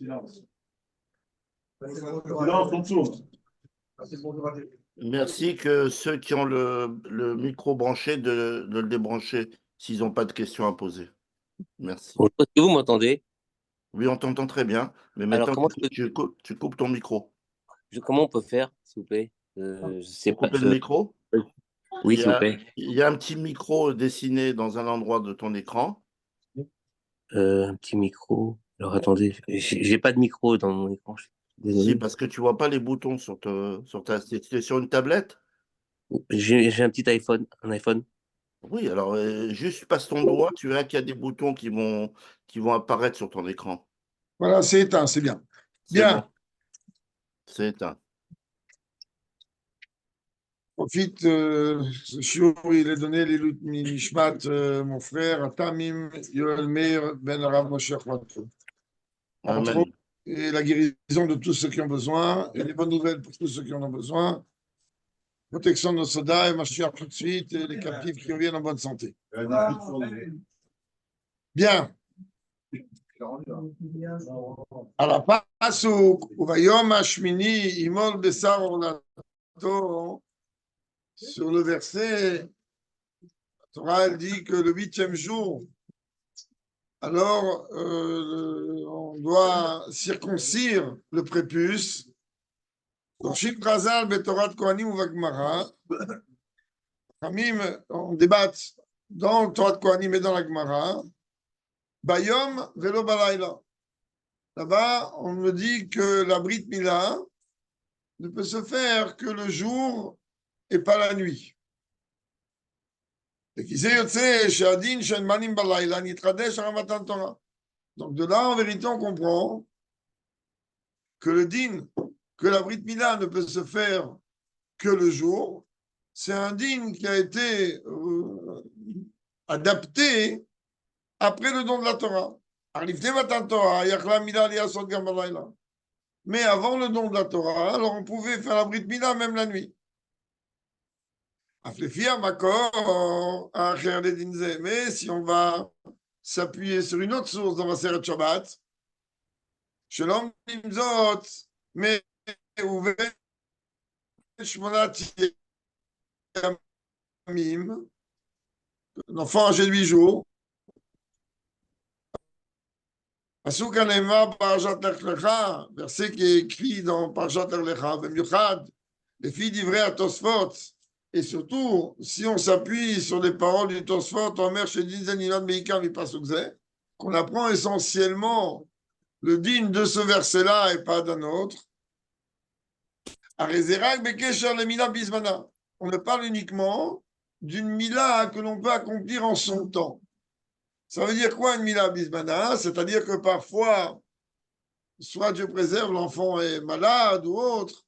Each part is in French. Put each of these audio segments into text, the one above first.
Silence. Silence, on tourne. Merci que ceux qui ont le micro branché de le débrancher s'ils n'ont pas de questions à poser. Merci. Bonjour, est-ce que vous m'entendez? Oui, on t'entend très bien, mais Alors, maintenant comment tu coupes ton micro. comment on peut faire, s'il vous plaît? Je sais Pour pas. couper le micro, Oui, s'il vous plaît. il y a un petit micro dessiné dans un endroit de ton écran. Un petit micro. Alors, attendez, j'ai pas de micro dans mon écran. Je suis Si, désolé. parce que tu vois pas les boutons sur c'est sur une tablette. J'ai un petit iPhone, un iPhone. Oui, alors juste passe ton doigt, tu verras qu'il y a des boutons qui vont apparaître sur ton écran. Voilà, c'est éteint, c'est bien. C'est Bien. bon. C'est éteint. Profite, ce shiur, il est donné les Nishmat, mon frère, Atamim, Yoel Meir, Ben Arav Moshe Chouatou. Entre Amen. autres, et la guérison de tous ceux qui ont besoin, et les bonnes nouvelles pour tous ceux qui en ont besoin. Protection de nos soldats et Mashiach tout de suite, et les captifs qui reviennent en bonne santé. Bien. Alors, Pasuk, Uvayom Hashmini, Imol Besar Orlato, sur le verset, la Torah elle dit que le 8e jour, alors on doit circoncire le prépuce. Dans Shim Chazal, Betorat Kohanim ou Vagmara, on débat dans le Torah de Kohanim et dans la Gemara, Bayom Velo Balayla. Là-bas, on me dit que la Brit Mila ne peut se faire que le jour et pas la nuit. Donc de là, en vérité, on comprend que le din, que la Brit Mila ne peut se faire que le jour, c'est un din qui a été adapté après le don de la Torah. Mais avant le don de la Torah, alors on pouvait faire la Brit Mila même la nuit. Mais si on va s'appuyer sur une autre source dans la Maseret Shabbat, Shalom Nimzot, mais l'enfant âgé de 8 jours, verset qui est écrit dans Parashat Lech Lecha, les filles d'Ivrei à Tosfot, et surtout, si on s'appuie sur les paroles du Tosfot, Omer Shedin Ilan Meikam Ipasukze, qu'on apprend essentiellement le digne de ce verset-là et pas d'un autre. On ne parle uniquement d'une mila que l'on peut accomplir en son temps. Ça veut dire quoi une mila bismana? C'est-à-dire que parfois, soit Dieu préserve, l'enfant est malade ou autre,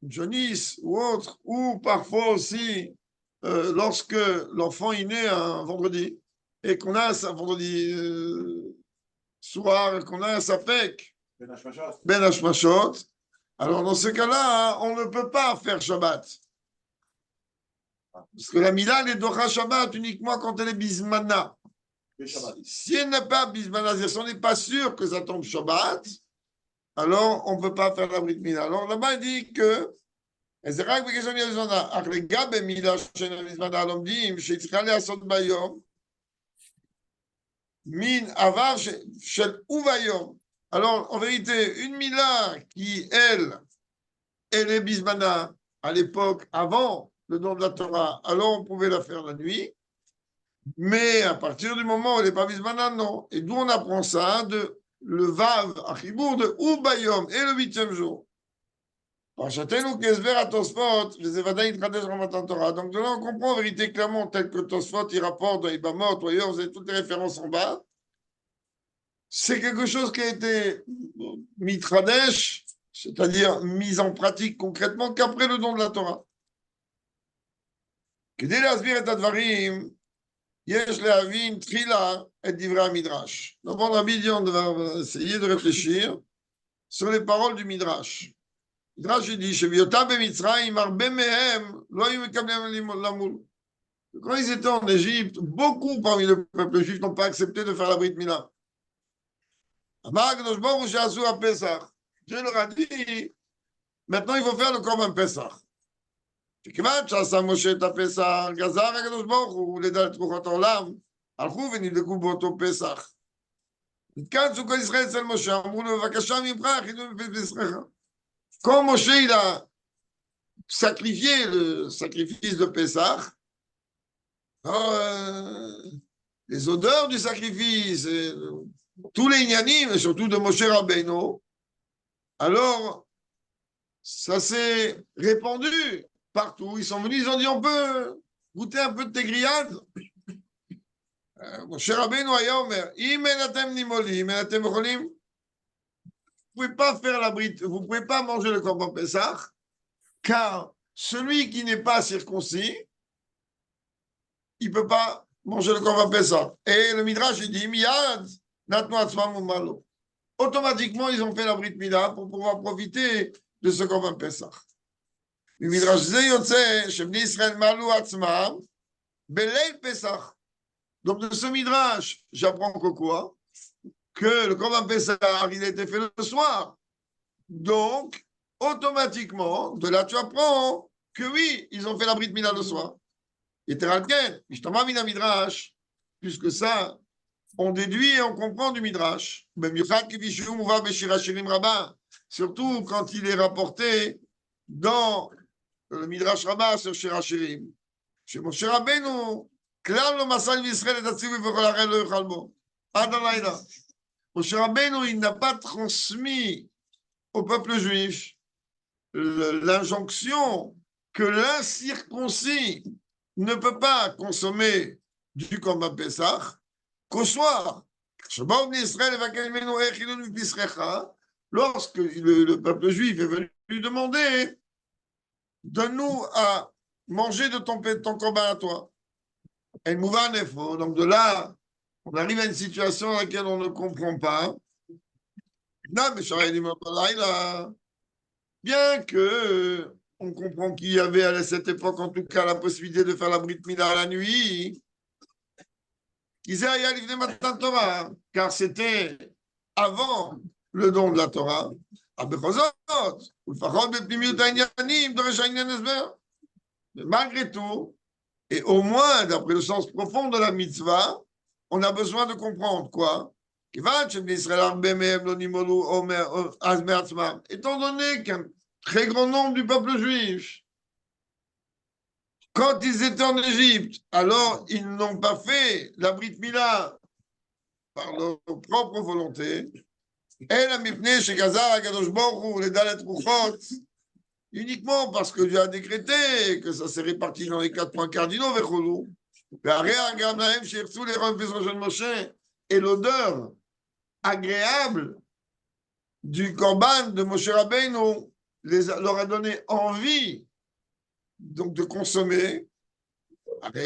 jaunisse ou autre, ou parfois aussi lorsque l'enfant est né un vendredi et qu'on a un vendredi soir, qu'on a un sapek, Ben Hashmashot, alors dans ce cas-là, on ne peut pas faire Shabbat. Parce que la Mila, elle est Docha Shabbat uniquement quand elle est Bismana. Si elle n'est pas Bismana, si on n'est pas sûr que ça tombe Shabbat, alors on ne peut pas faire la Brit Mila. Alors là-bas, il dit que זה רק בקשר לזונה, אך לגבי מילה שאינה מזמנה לומדים שצריכה להיעשות ביום, מן עבר של וביום. Alors, en vérité, une mila qui, elle est bismana à l'époque avant le don de la Torah, alors on pouvait la faire la nuit, mais à partir du moment où elle n'est pas bismana, non. Et d'où on apprend ça, de le vav, achibour de ubayom, et le 8e jour. Donc de là, on comprend en vérité clairement, tel que Tosfot, il rapporte dans Ibamot, ou ailleurs, vous avez toutes les références en bas. C'est quelque chose qui a été mitradesh, c'est-à-dire mis en pratique concrètement qu'après le don de la Torah. כדי להסביר את הדברים, יש להבין תחילה את דברי המדרש. D'abord, Rabbi dit, on va essayer de réfléchir sur les paroles du Midrash. Midrash dit, שבהיותם במצרים, הרבה מהם לא היו מקבלים למול. Quand ils étaient en Égypte, beaucoup parmi le peuple juif n'ont pas accepté de faire la Brit Mila. Amar Akadosh Baruch Hu she'asu ha-Pesach. Dieu leur a dit, maintenant il faut faire le Korban Pesach. שכיוון שעשה משה את הפסח, גזר הקדוש ברוך הוא לדעת את רוחות העולם, הלכו ונדלקו באותו פסח. התכנסו כל ישראל אצל משה, אמרו לו, בבקשה ממך, חידו מפית פסחך. Quand Moshe il a sacrifié le sacrifice de Pessah, les odeurs du sacrifice, tous les inyanim, et surtout de Moshe Rabbeinu, alors ça s'est répandu partout. Ils sont venus, ils ont dit, on peut goûter un peu de tes grillades. Moshe Rabbeinu a omer, im enatem nimolim, enatem cholim. Vous ne pouvez pas faire la brite, vous ne pouvez pas manger le Korban Pessah, car celui qui n'est pas circoncis, il ne peut pas manger le Korban Pessah. Et le Midrash, il dit, miyad, natnu atzmam umalo. Automatiquement, ils ont fait la Brit Mila pour pouvoir profiter de ce Korban Pessah. Le Midrash ze yotze, shebni Israël malu atzmam, beleil Pessah. Donc, de ce Midrash, j'apprends que quoi? Que le Korban Pessah, il a été fait le soir. Donc, automatiquement, de là, tu apprends que oui, ils ont fait la Brit Mila le soir. Puisque ça, on déduit et on comprend du Midrash. Surtout quand il est rapporté dans le Midrash Rabbah sur Shir Hashirim. Chez Moshe Rabbeinu, Klal lo masal Yisrael et atzivu v'chol ha'arei lo yochal bo. Ad halayla. Moshe Rabbeinu, il n'a pas transmis au peuple juif l'injonction que l'incirconcis ne peut pas consommer du Korban Pessah qu'au soir. Lorsque le peuple juif est venu lui demander, donne-nous à manger de ton Korban à toi. Donc de là, on arrive à une situation dans laquelle on ne comprend pas. Non, mais bien que on comprend qu'il y avait à cette époque, en tout cas, la possibilité de faire la Brit Mila la nuit, car c'était avant le don de la Torah. Mais malgré tout, et au moins d'après le sens profond de la mitzvah, on a besoin de comprendre quoi? Étant donné qu'un très grand nombre du peuple juif, quand ils étaient en Égypte, alors ils n'ont pas fait la Brit Mila par leur propre volonté, uniquement parce que Dieu a décrété que ça s'est réparti dans les 4 points cardinaux, et l'odeur agréable du Korban de Moshe Rabbeinu leur a donné envie donc de consommer. Dieu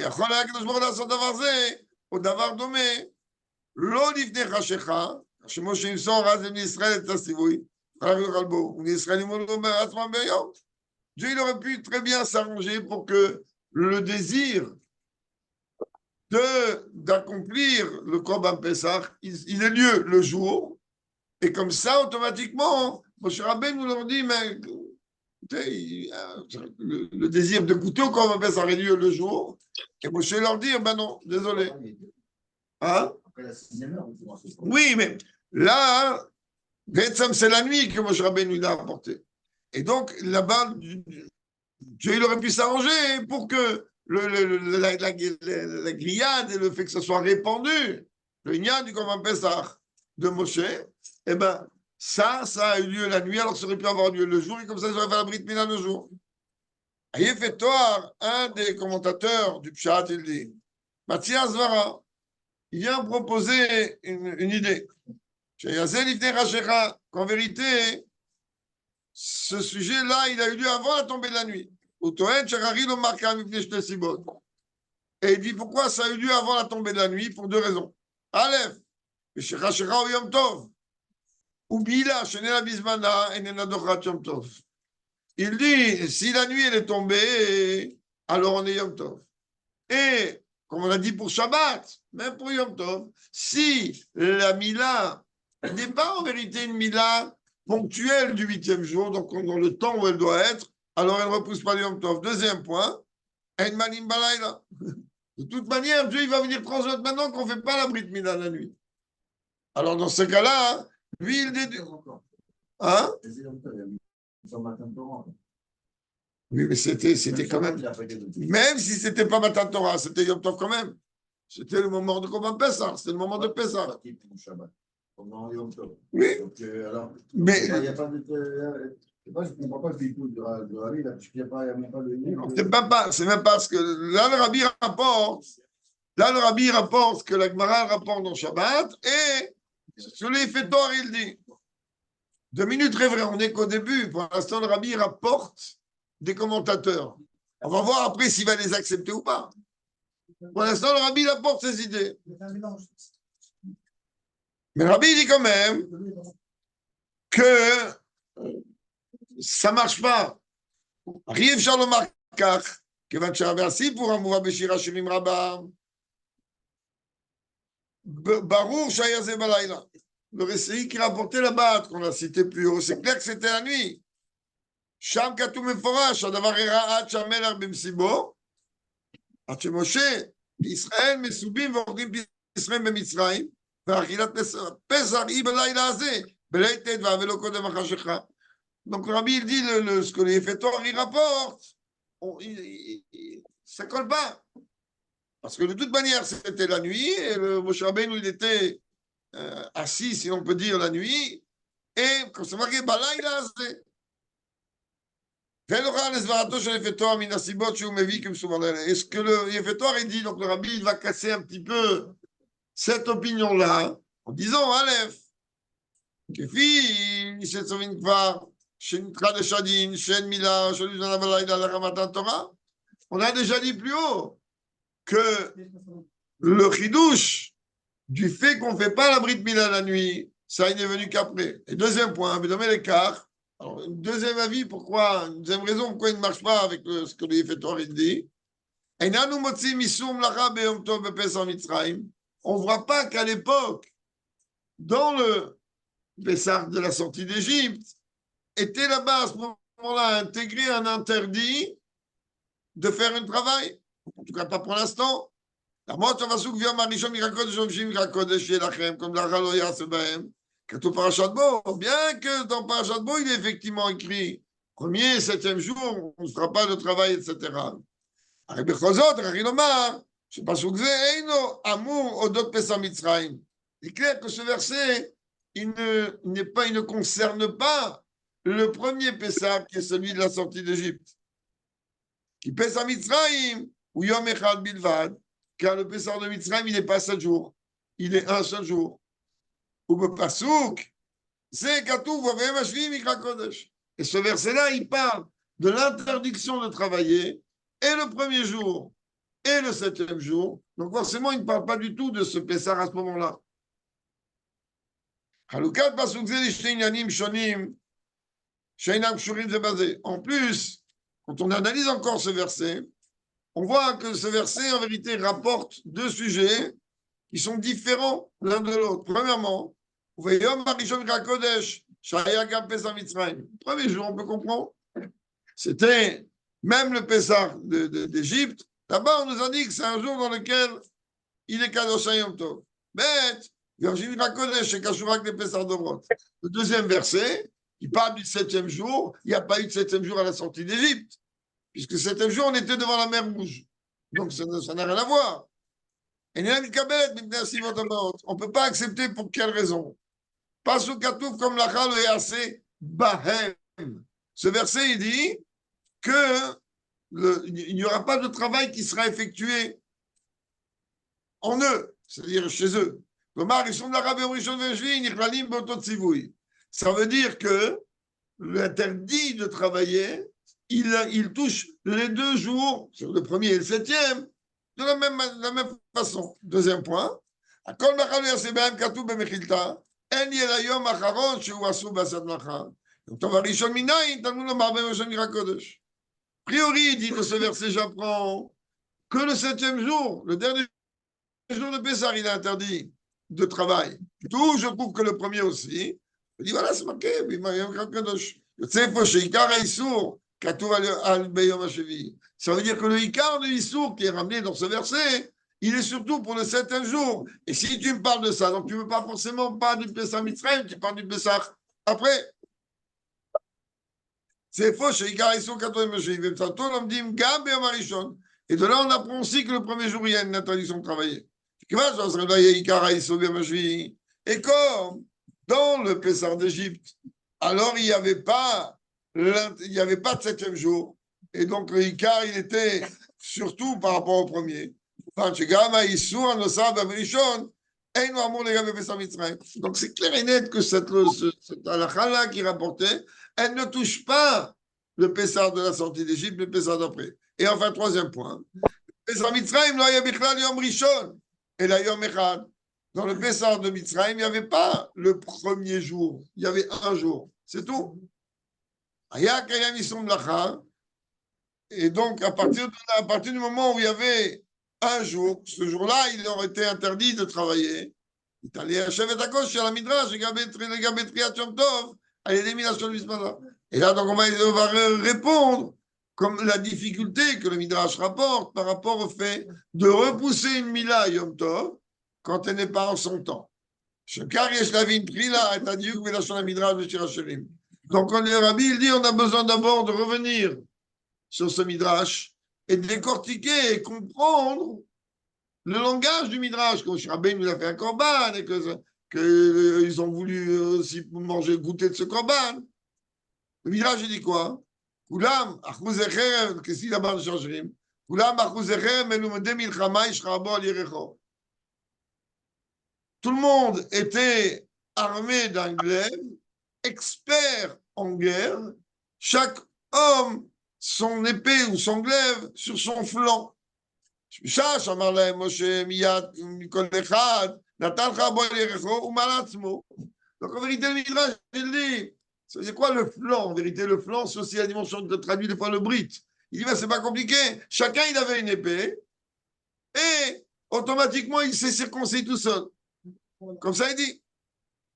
il aurait pu très bien s'arranger pour que le désir d'accomplir le Korban Pessah, il ait lieu le jour, et comme ça, automatiquement, Moshe Rabbeinu nous leur dit, mais le désir de goûter au Korban Pessah ait lieu le jour, et Moshe leur dit, ben non, désolé. Hein? Oui, mais là, c'est la nuit que Moshe Rabbeinu l'a apporté. Et donc, là-bas, Dieu il aurait pu s'arranger pour que la grillade et le fait que ça soit répandu, le Inyan du Korban Pessah de Moshe, eh ben, ça a eu lieu la nuit, alors que ça aurait pu avoir lieu le jour, et comme ça, ils auraient fait la Brit Mila le jour. Ayef Toar, un des commentateurs du Pshat, il dit, Mathias Vara, il vient proposer une idée. Qu'en vérité, ce sujet-là, il a eu lieu avant la tombée de la nuit. Et il dit pourquoi ça a eu lieu avant la tombée de la nuit? Pour 2 raisons. Aleph, il dit si la nuit elle est tombée, alors on est Yom Tov. Et comme on a dit pour Shabbat, même pour Yom Tov, si la Mila n'est pas en vérité une Mila ponctuelle du 8e jour, donc dans le temps où elle doit être, alors elle ne repousse pas le Yom Tov. Deuxième point, En Manim Balayla. De toute manière, Dieu il va venir transmettre maintenant qu'on ne fait pas la Brit Mila la nuit. Alors dans ce cas-là, lui il déduit. Hein? Oui, mais c'était quand même. Même si c'était pas Matan Torah, c'était Yom Tov quand même. C'était le moment de Korban Pessah, c'était le moment de Pessah. Oui. Mais. Il n'y a pas de. Je ne comprends pas le véhicule de Rabbi, là, puisqu'il n'y a pas le livre. C'est même pas ce que. Là, le Rabbi rapporte que la Gemara rapporte dans Shabbat et sur les Fétor, il dit. 2 minutes, très vrai, on n'est qu'au début. Pour l'instant, le Rabbi rapporte des commentateurs. On va voir après s'il va les accepter ou pas. Pour l'instant, le Rabbi apporte ses idées. Mais le Rabbi dit quand même que ça ne marche pas. Rive Shalom Markach, que va te pour un mouvement Beshira Shirim Rabba. Baruch Shayazé Balayla. Le récit qui rapportait là-bas, qu'on a cité plus haut, c'est clair que c'était la nuit. Sham Katou Meforash, Adavar Eraat Shamelach Bimsibo, Moshe, Israël, Mesubim, Vordim Israël, Bemitzraim, Vachilat Pesach, Ibelayla Azé, Beleitet, Vavelo Kodem Achashecha. Donc, le Rabbi, il dit ce que les Fétor, il rapporte. Ça ne colle pas. Parce que de toute manière, c'était la nuit, et le Moshe Rabbeinu, il était assis, si on peut dire, la nuit, et comme c'est marqué, Balayla Azé. Est-ce que le Yefetor est dit, donc le Rabbi il va casser un petit peu cette opinion-là en disant Aleph, on a déjà dit plus haut que le chidouche du fait qu'on ne fait pas la Brit Mila la nuit, ça il n'est venu qu'après. Et deuxième point, l'écart. Alors, une deuxième avis, une deuxième raison pourquoi il ne marche pas avec ce que le Yefetor il dit. On ne voit pas qu'à l'époque, dans le Pessah de la sortie d'Égypte, était là-bas à ce moment-là intégré un interdit de faire un travail. En tout cas, pas pour l'instant. Comme la bien que dans Parashat Bo, il est effectivement écrit premier, 7e jour, on ne fera pas de travail, etc. Il est clair que ce verset, il ne concerne pas le premier Pessah, qui est celui de la sortie d'Égypte. Qui Pessah Mitzrayim, ou Yom Echad Bilvad, car le Pessah de Mitzrayim, il n'est pas 7 jours, il est un seul jour. Ou le Pasuk, c'est Katouf, et ce verset-là, il parle de l'interdiction de travailler, et le premier jour, et le 7e jour. Donc forcément, il ne parle pas du tout de ce Pessah à ce moment-là. En plus, quand on analyse encore ce verset, on voit que ce verset, en vérité, rapporte 2 sujets qui sont différents l'un de l'autre. Premièrement, le premier jour, on peut comprendre. C'était même le Pessah d'Égypte. Là-bas, on nous a dit que c'est un jour dans lequel il est Kadosh Yom Tov. Bête, le deuxième verset, il parle du 7e jour. Il n'y a pas eu de 7e jour à la sortie d'Égypte, puisque le 7e jour, on était devant la mer Rouge. Donc, ça n'a rien à voir. On ne peut pas accepter pour quelle raison? Pas sous Katouf comme la Chal et assez Bahem. Ce verset, il dit que il n'y aura pas de travail qui sera effectué en eux, c'est-à-dire chez eux. Ça veut dire que l'interdit de travailler, il touche les 2 jours, sur le premier et le 7e, de la même façon. Deuxième point, a priori, il dit de ce verset, j'apprends que le 7e jour, le dernier jour de Pessah, il est interdit. de travail. D'où je trouve que le premier aussi, je dis voilà, c'est marqué, ça veut dire que le Ikar de Issour qui est ramené dans ce verset, il est surtout pour le 7e jour. Et si tu me parles de ça, donc tu ne veux pas forcément pas du Pessah Mitzrayim, tu parles du Pessah après. C'est faux, chez Ikar Issour, et de là, on apprend aussi que le premier jour, il y a une interdiction de travailler. Et comme dans le Pessah d'Égypte, alors il n'y avait pas de 7e jour. Et donc le Ikar, il était surtout par rapport au premier. Donc c'est clair et net que cette halakha-là qui rapportait, elle ne touche pas le Pessah de la sortie d'Égypte, le Pessah d'après. Et enfin, troisième point. Pessah Mitzrayim, lo haya bichlal yom rishon, et la yom echad. Dans le Pessah de Mitzrayim, il n'y avait pas le premier jour, il y avait un jour, c'est tout. Aya kayam isum lacha. Et donc, à partir du moment où il y avait un jour, ce jour-là, il aurait été interdit de travailler. Il allait achever à gauche sur la Midrash, et là, donc, on va répondre comme la difficulté que le Midrash rapporte par rapport au fait de repousser une Mila Yom Tov quand elle n'est pas en son temps. Donc, quand le Rabbi il dit on a besoin d'abord de revenir sur ce Midrash et de décortiquer et comprendre le langage du Midrash. Quand Rabbi nous a fait un korban et qu'ils ont voulu aussi manger, goûter de ce korban. Le Midrash, il dit quoi? Kulam, achuzechem, qu'est-ce qu'il a dans le changerim? Kulam, achuzechem, elumedem ilchama, ishrabo al yerecho. Tout le monde était armé d'un glaive, expert en guerre, chaque homme son épée ou son glaive sur son flanc. Donc en vérité, le Midrash, il dit, c'est quoi le flanc? En vérité, le flanc, c'est aussi la dimension que traduit des fois le Brit. Il dit, c'est pas compliqué. Chacun, il avait une épée et automatiquement, il s'est circoncis tout seul. Comme ça, il dit.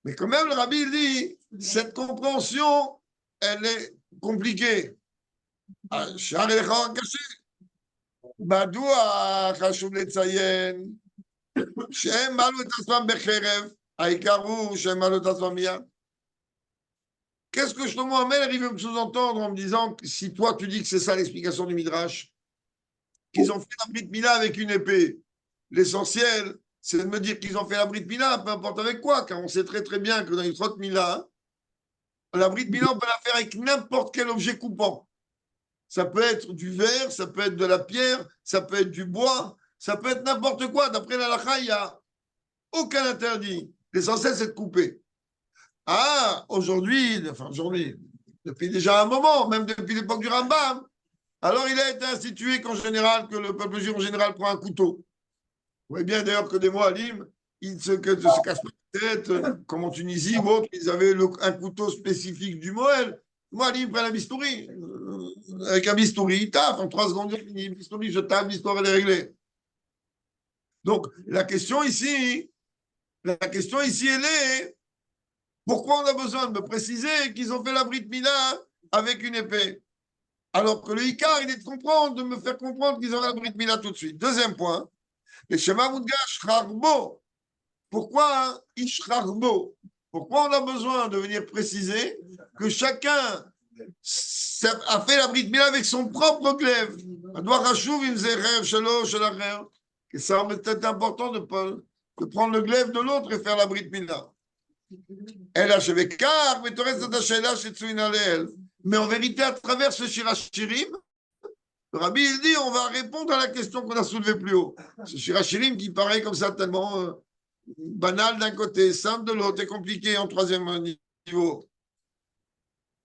Mais quand même, le Rabbi, il dit, cette compréhension, elle est compliquée. מדוע חשוב לציין שהם מעלו את עצמם בחרב, העיקר הוא שהם מעלו את עצמם מיד. Qu'est-ce que Shlomo Amelech il veut me sous-entendre en me disant que si toi tu dis que c'est ça l'explication du Midrash, qu'ils ont fait la Brit Mila avec une épée, l'essentiel c'est de me dire qu'ils ont fait la Brit Mila, peu importe avec quoi, car on sait très très bien que dans une Trot Mila, la Brit Mila on peut la faire avec n'importe quel objet coupant. Ça peut être du verre, ça peut être de la pierre, ça peut être du bois, ça peut être n'importe quoi. D'après la halakha, il n'y a aucun interdit. L'essentiel, c'est de couper. Ah, aujourd'hui, depuis déjà un moment, même depuis l'époque du Rambam, alors il a été institué qu'en général, que le peuple juif en général prend un couteau. Vous voyez bien d'ailleurs que des Moalim, ils se cassent pas la tête, comme en Tunisie ou autre, ils avaient un couteau spécifique du Moël. Moi, il prend la bistouri. Avec un bistouri, il tape. En 3 secondes, il finit. Bistouri, je tape, l'histoire, elle est réglée. Donc, la question ici, elle est pourquoi on a besoin de me préciser qu'ils ont fait la Brit Mila avec une épée? Alors que le Ikar, il est de me faire comprendre qu'ils ont fait la Brit Mila tout de suite. Deuxième point, les Shema Moudgash Charbo. Pourquoi Ishrarbo? Pourquoi on a besoin de venir préciser que chacun a fait la Brit Mila avec son propre glaive? Et ça semble peut-être important de prendre le glaive de l'autre et faire la Brit Mila. Mais en vérité, à travers ce Shirachirim, le Rabbi il dit on va répondre à la question qu'on a soulevée plus haut. Ce Shirachirim qui paraît comme ça tellement banal d'un côté, simple de l'autre et compliqué en troisième niveau.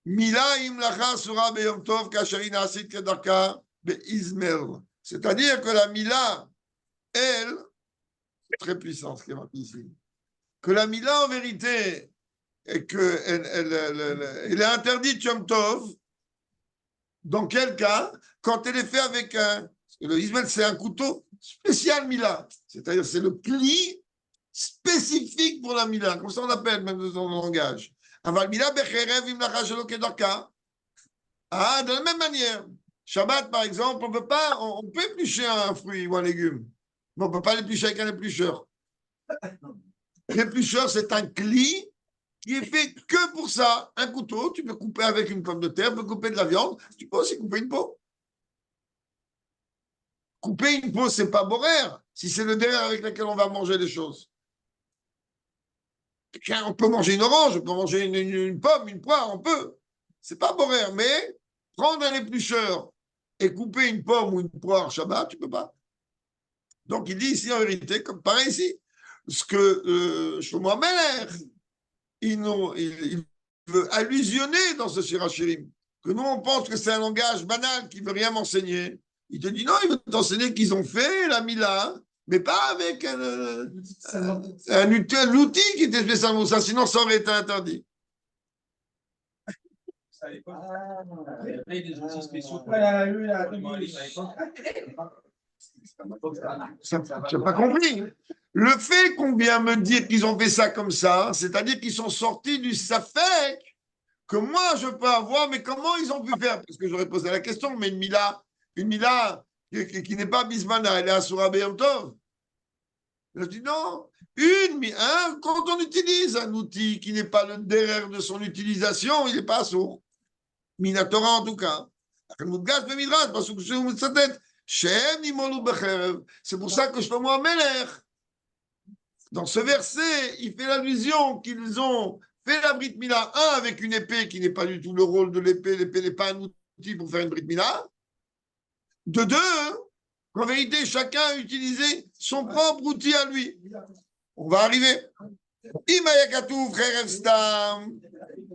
Mila imlacha sura beyom tov kasherina asit kedarka beizmer. C'est-à-dire que la Mila, elle, c'est très puissant ce qui est marqué ici, que la Mila en vérité, est que elle est interdite Yom Tov, dans quel cas? Quand elle est faite avec le Ismaël, c'est un couteau spécial Mila, c'est-à-dire c'est le pli spécifique pour la Mila, comme ça on l'appelle même dans son langage. Aval Mila becherev imlacha shelo kedarka. Ah, de la même manière. Shabbat, par exemple, on peut éplucher un fruit ou un légume, mais on ne peut pas l'éplucher avec un éplucheur. L'éplucheur, c'est un cli qui est fait que pour ça. Un couteau, tu peux couper avec une pomme de terre, tu peux couper de la viande, tu peux aussi couper une peau. Couper une peau, c'est pas boraire, si c'est le derrière avec lequel on va manger les choses. On peut manger une orange, on peut manger une pomme, une poire, on peut. C'est pas boraire, mais prendre un éplucheur et couper une pomme ou une poire Shabbat, tu peux pas. Donc il dit ici en vérité, comme pareil ici, ce que Shlomo Amelech, il veut allusionner dans ce Shirachirim, que nous on pense que c'est un langage banal qui veut rien m'enseigner. Il te dit non, il veut t'enseigner qu'ils ont fait la Mila, mais pas avec un outil qui était spécialement ça, sinon ça aurait été interdit. Il y avait des outils spéciaux. Je n'ai pas compris. Le fait qu'on vient me dire qu'ils ont fait ça comme ça, c'est-à-dire qu'ils sont sortis du Safek que moi je peux avoir, mais comment ils ont pu faire? Parce que j'aurais posé la question, mais une Mila qui n'est pas Bismana, elle est Asura Beyom Tov. Je dis non. Quand on utilise un outil qui n'est pas le derrière de son utilisation, il n'est pas sourd. Minatora en tout cas. C'est pour ça que Shlomo Amelech, dans ce verset, il fait l'allusion qu'ils ont fait la Brit Mila, avec une épée qui n'est pas du tout le rôle de l'épée, l'épée n'est pas un outil pour faire une Brit Mila. De deux, qu'en vérité, chacun a utilisé son propre outil à lui. On va arriver.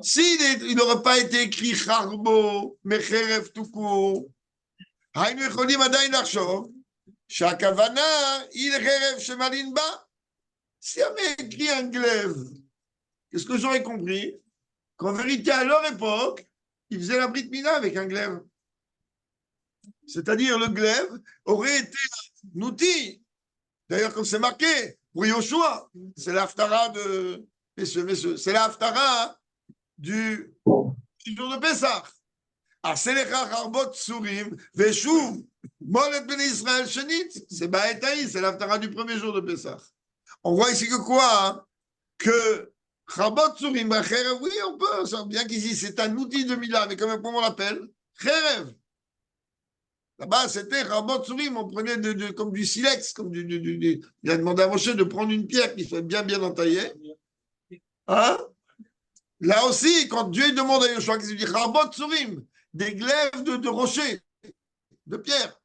S'il n'aurait pas été écrit Charbo, mais Cherev tout court, si on avait écrit un glaive, qu'est-ce que j'aurais compris? Qu'en vérité, à leur époque, ils faisaient la Brit Mila avec un glaive. C'est-à-dire, le glaive aurait été un outil. D'ailleurs, comme c'est marqué, pour Yoshua, c'est l'haftara de. Messieurs, c'est l'haftara du jour de Pessah. Aselecha charbot surim, veshuv, molet ben Israël shenit. C'est Baetaï, c'est l'haftara du premier jour de Pessah. On voit ici que quoi? Hein? Que charbot surim, oui, on peut, bien qu'ici c'est un outil de Mila, mais comment on l'appelle? Cherev. Là-bas, c'était Rabot Sourim, on prenait comme du silex, il a demandé à Moshe de prendre une pierre qui soit bien entaillée. Hein? Là aussi, quand Dieu demande à Yoshua, qu'il dit Rabot Sourim, des glaives de rochers, de pierre.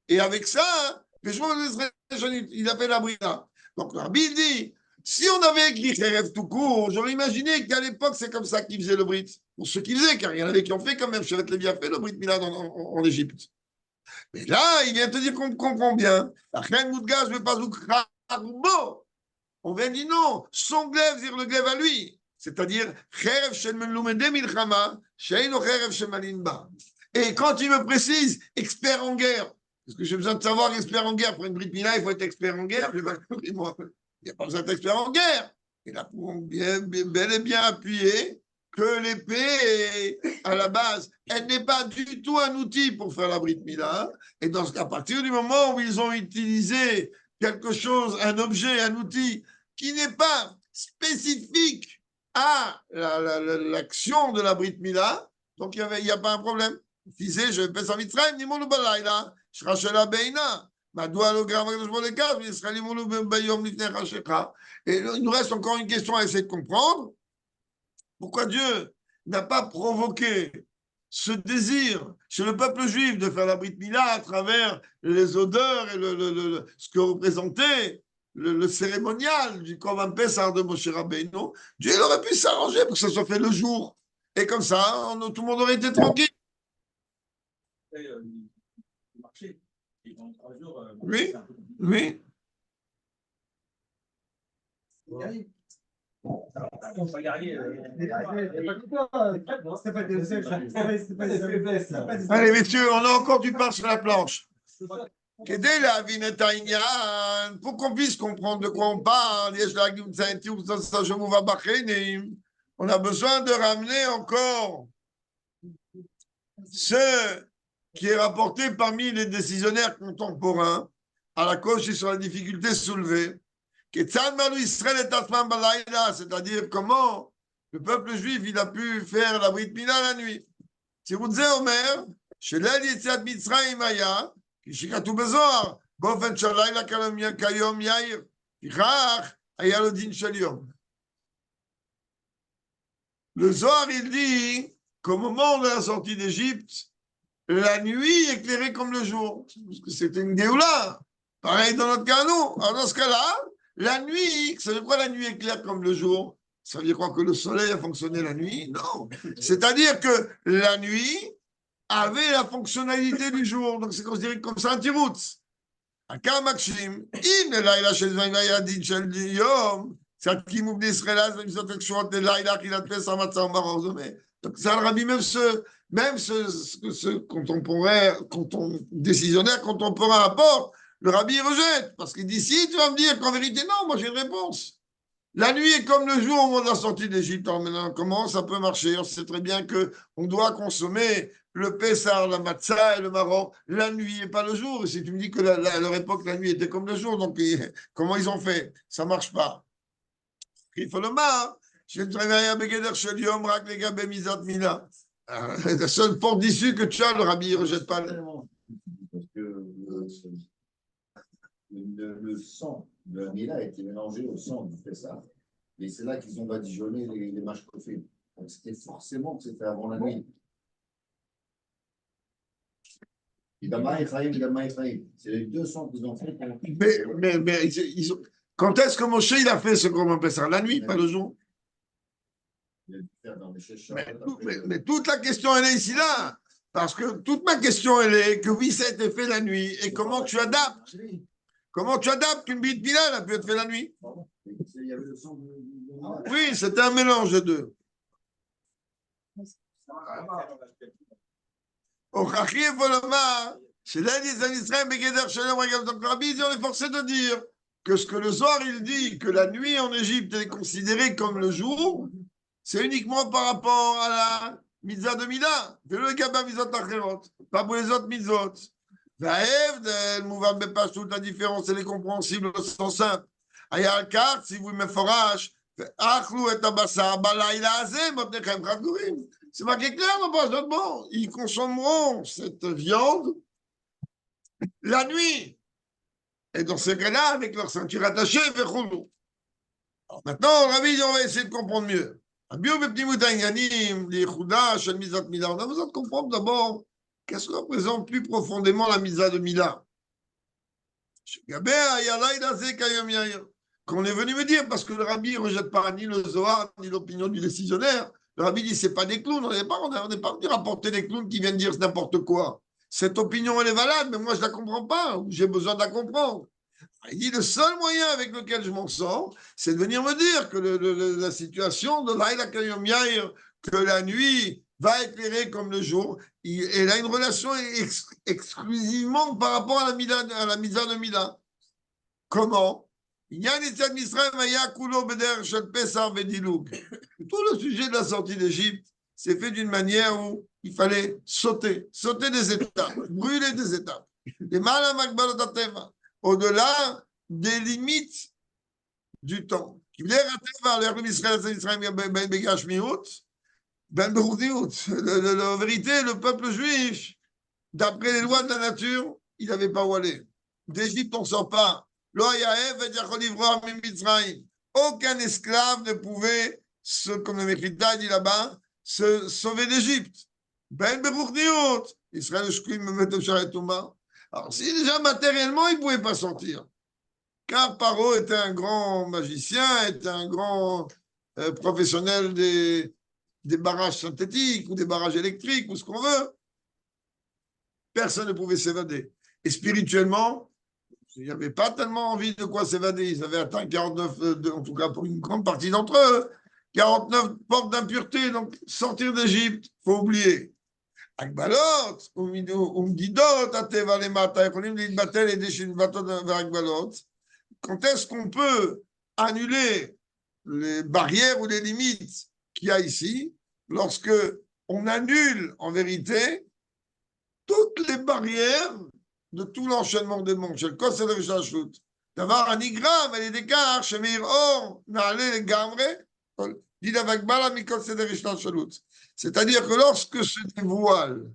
Et avec ça, il a fait la brida. Donc, Rabbi dit, si on avait écrit Kherev tout court, j'aurais imaginé qu'à l'époque, c'est comme ça qu'ils faisaient le Brit. Pour ceux qui faisaient, car il y en avait qui ont fait quand même. Chevet Lévi a fait le Brit Milad en Égypte. Mais là, il vient te dire qu'on comprend bien. La reine Moudgaz ne veut pas Zoukrarbo. On vient dire non, son glaive, dire le glaive à lui. C'est-à-dire, Cherev Shelmelumede Milchama, Sheino Cherev Shemalinba. Et quand il me précise, expert en guerre, parce que j'ai besoin de savoir expert en guerre. Pour une Brit Mila, il faut être expert en guerre. Je vais compris, moi. Il n'y a pas besoin d'être expert en guerre. Et là, pour bel et bien appuyer que l'épée, à la base, elle n'est pas du tout un outil pour faire la Brit Mila. Et dans à partir du moment où ils ont utilisé quelque chose, un objet, un outil qui n'est pas spécifique à l'action de la Brit Mila, donc il n'y a pas un problème. Il disait, je pèse en Mitzrayim, ni mon balaïla, je rachète la beina. Et il nous reste encore une question à essayer de comprendre. Pourquoi Dieu n'a pas provoqué ce désir chez le peuple juif de faire la Brit Mila à travers les odeurs et ce que représentait le cérémonial du Korban Pessah de Moshe Rabbeinu? Dieu il aurait pu s'arranger pour que ça soit fait le jour. Et comme ça, tout le monde aurait été tranquille. Oui, oui. Allez, messieurs, on a encore du pain sur la planche. Pour qu'on puisse comprendre de quoi on parle, on a besoin de ramener encore ce qui est rapporté parmi les décisionnaires contemporains à la cause sur la difficulté soulevée. C'est-à-dire comment le peuple juif il a pu faire la Brit Mila la nuit. תירוץ אומר, שליל יציאת מצרים היה, כשכתוב בזוהר, באופן שהלילה כיום יאיר, לפיכך היה לו דין של יום. Le Zohar, il dit qu'au moment de la sortie d'Égypte, la nuit éclairée comme le jour. Parce que c'était une Géoula. Pareil dans notre cas, nous. Alors dans ce cas-là, la nuit, ça veut dire quoi la nuit éclaire comme le jour? Ça veut dire quoi que le soleil a fonctionné la nuit? Non. C'est-à-dire que la nuit avait la fonctionnalité du jour. Donc c'est considéré comme ça un tiroutz. Akar Makshim, im lelayla shel zayadin shel yom, tzadkim ubnei Israël az b'mitzvot ekshurot lelayla achilat pesach matzah u'maror zomeh. Donc ça le rabbi, même ce contemporain, décisionnaire contemporain apporte, le rabbi rejette. Parce qu'il dit, si tu vas me dire qu'en vérité, non, moi j'ai une réponse. La nuit est comme le jour au moment de la sortie d'Égypte. Alors maintenant, comment ça peut marcher? On sait très bien qu'on doit consommer le Pessar, la Matzah et le Maror la nuit et pas le jour. Et si tu me dis que à leur époque, la nuit était comme le jour, donc comment ils ont fait? Ça ne marche pas. Il faut le mar. La seule porte d'issue que tu as, le rabbi ne rejette pas. Parce que le sang de la Mila a été mélangé au sang du Pessah. Et c'est là qu'ils ont badigeonné les mashkofim. Donc c'était forcément que c'était avant la nuit. C'est les deux sangs qu'ils ont fait. Mais quand est-ce que Moshe il a fait ce qu'on Pessah? La nuit, pas le jour. Mais toute la question, elle est ici là. Parce que toute ma question, elle est que oui, ça a été fait la nuit. Et comment tu adaptes? Comment tu adaptes qu'une bite Mila a pu être fait la nuit? Oui, c'était un mélange de deux. Donc, Rabbi, on est forcé de dire que ce que le Zohar il dit, que la nuit en Égypte est considérée comme le jour, c'est uniquement par rapport à la mitzvah de Mila. Pas pour les autres mitzvot. La différence, elle est compréhensible au sens simple. Si vous me forage, c'est marqué clair, bon, ils consommeront cette viande la nuit. Et dans ce cas-là, avec leur ceinture attachée, maintenant, Rabbi, on va essayer de comprendre mieux. On a besoin de comprendre d'abord qu'est-ce que représente plus profondément la mitzvah de Mila. Qu'on est venu me dire, parce que le Rabbi ne rejette pas ni le Zohar, ni l'opinion du décisionnaire. Le Rabbi dit, ce n'est pas des clowns, on n'est pas venu rapporter des clowns qui viennent dire n'importe quoi. Cette opinion, elle est valable, mais moi, je ne la comprends pas, ou j'ai besoin de la comprendre. Il dit, le seul moyen avec lequel je m'en sors, c'est de venir me dire que la situation de Laïla Kayom Yair, que la nuit va éclairer comme le jour, elle a une relation exclusivement par rapport à la mitzvah de Mila. Comment? Tout le sujet de la sortie d'Égypte s'est fait d'une manière où il fallait sauter des étapes, brûler des étapes. Au-delà des limites du temps. La vérité, le peuple juif, d'après les lois de la nature, il n'avait pas où aller. D'Égypte, on ne sort pas. Aucun esclave ne pouvait, comme le Mechita dit là-bas, se sauver d'Égypte. Alors, si déjà matériellement, il ne pouvait pas sortir, car Paro était un grand magicien, était un grand professionnel des barrages synthétiques ou des barrages électriques ou ce qu'on veut, personne ne pouvait s'évader. Et spirituellement, il n'y avait pas tellement envie de quoi s'évader. Ils avaient atteint 49, en tout cas pour une grande partie d'entre eux, 49 portes d'impureté. Donc, sortir d'Égypte, il faut oublier. הגבלות, ומדידות הטבע למטה, יכולים להתבטל על ידי שנתבטלות והגבלות. Quand est-ce qu'on peut annuler les barrières ou les limites qu'il y a ici? Lorsque on annule en vérité toutes les barrières de tout l'enchaînement des mondes. של כל סדר השתלשלות. דבר הנגרם על ידי כך שמאיר אור נעלה לגמרי, דידה והגבלה מכל סדר השתלשלות. C'est-à-dire que lorsque se dévoile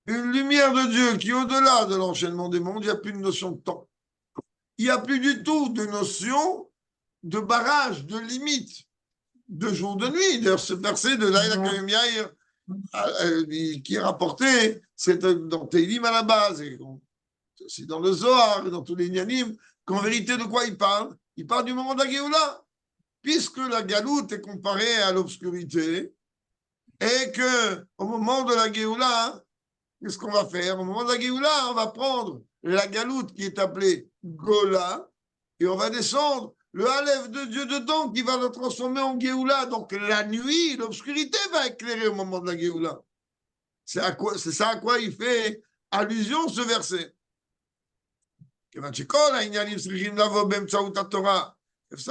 une lumière de Dieu qui est au-delà de l'enchaînement des mondes, il n'y a plus de notion de temps. Il n'y a plus du tout de notion de barrage, de limite, de jour, de nuit. D'ailleurs, ce verset de Laïla Kayem Yair, qui est rapporté, c'est dans Teilim à la base, et c'est dans le Zohar, et dans tous les Nyanim, qu'en vérité, de quoi il parle? Il parle du moment de la Géoula, puisque la galoute est comparée à l'obscurité, et que au moment de la Géoula, qu'est-ce qu'on va faire? Au moment de la Géoula, on va prendre la galoute qui est appelée Gola, et on va descendre le Aleph de Dieu dedans qui va le transformer en Géoula. Donc la nuit, l'obscurité va éclairer au moment de la Géoula. C'est ça à quoi il fait allusion ce verset. Il faut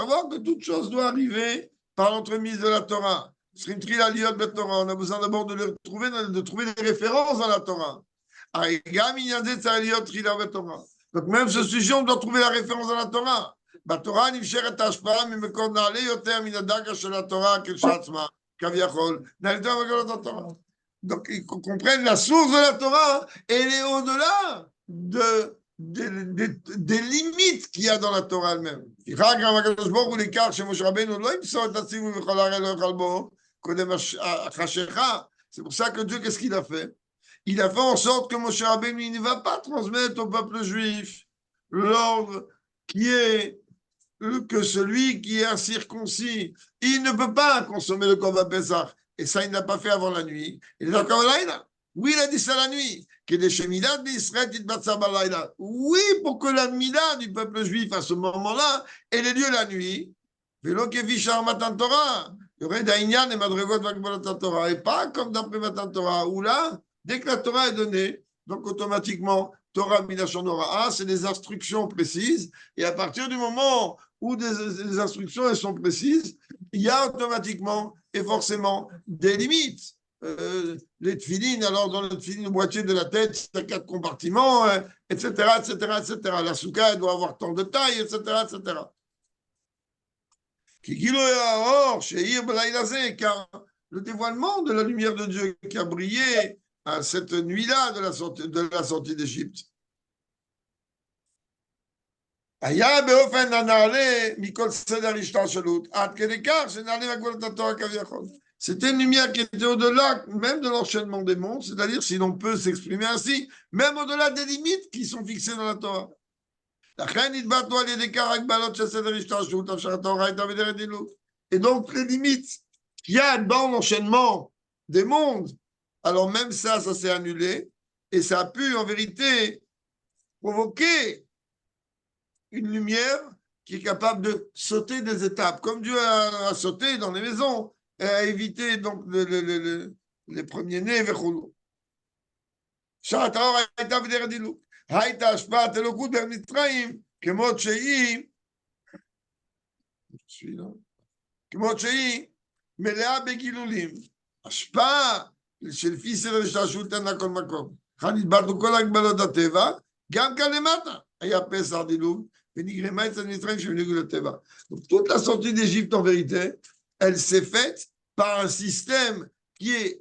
savoir que toute chose doit arriver par l'entremise de la Torah. On a besoin d'abord de trouver des références dans la Torah. Donc même ce sujet, on doit trouver la référence dans la Torah. בתורה נמשכת ההשפעה ממקור נעלה יותר מן הדרגה של התורה כשלעצמה, כביכול. Donc ils comprennent la source de la Torah, elle est au-delà des limites qu'il y a dans la Torah elle-même. C'est pour ça que Dieu, qu'est-ce qu'il a fait? Il a fait en sorte que Moshe Rabbeinu ne va pas transmettre au peuple juif l'ordre qui est que celui qui est incirconcis, il ne peut pas consommer le Korban Pessah. Et ça, il n'a pas fait avant la nuit. Il est d'accord là. Oui, il a dit ça la nuit. Oui, pour que la Mida du peuple juif à ce moment-là ait lieu la nuit. Il y aurait d'Aïnyan et Madregot Vakbalat Torah. Et pas comme d'après Matan Torah, où là, dès que la Torah est donnée, donc automatiquement, Torah Midashon Nora'a, c'est des instructions précises. Et à partir du moment où des instructions elles sont précises, il y a automatiquement et forcément des limites. Les tefilines, alors dans le tefilin, le boîtier de la tête, il y a 4 compartiments, etc., etc., etc. La souka, elle doit avoir tant de taille, etc., etc. Car le dévoilement de la lumière de Dieu qui a brillé à cette nuit-là de la sortie d'Égypte. C'était une lumière qui était au-delà même de l'enchaînement des mondes, c'est-à-dire, si l'on peut s'exprimer ainsi, même au-delà des limites qui sont fixées dans la Torah. Et donc, les limites qu'il y a dans l'enchaînement des mondes, alors même ça s'est annulé, et ça a pu, en vérité, provoquer une lumière qui est capable de sauter des étapes, comme Dieu a sauté dans les maisons, et a évité donc les premiers-nés, הייתה השפעת אלוקות במצרים כמות שהיא מלאה בגילולים. השפעה שלפי סדר השתלשלות אין לה כל מקום. נדבקנו כל הגבלות הטבע, גם כאן למטה היה פסח דילוג, ונגרמה אצל מצרים שבניגוד לטבע. Donc toute la sortie d'Égypte en vérité, elle s'est faite par un système qui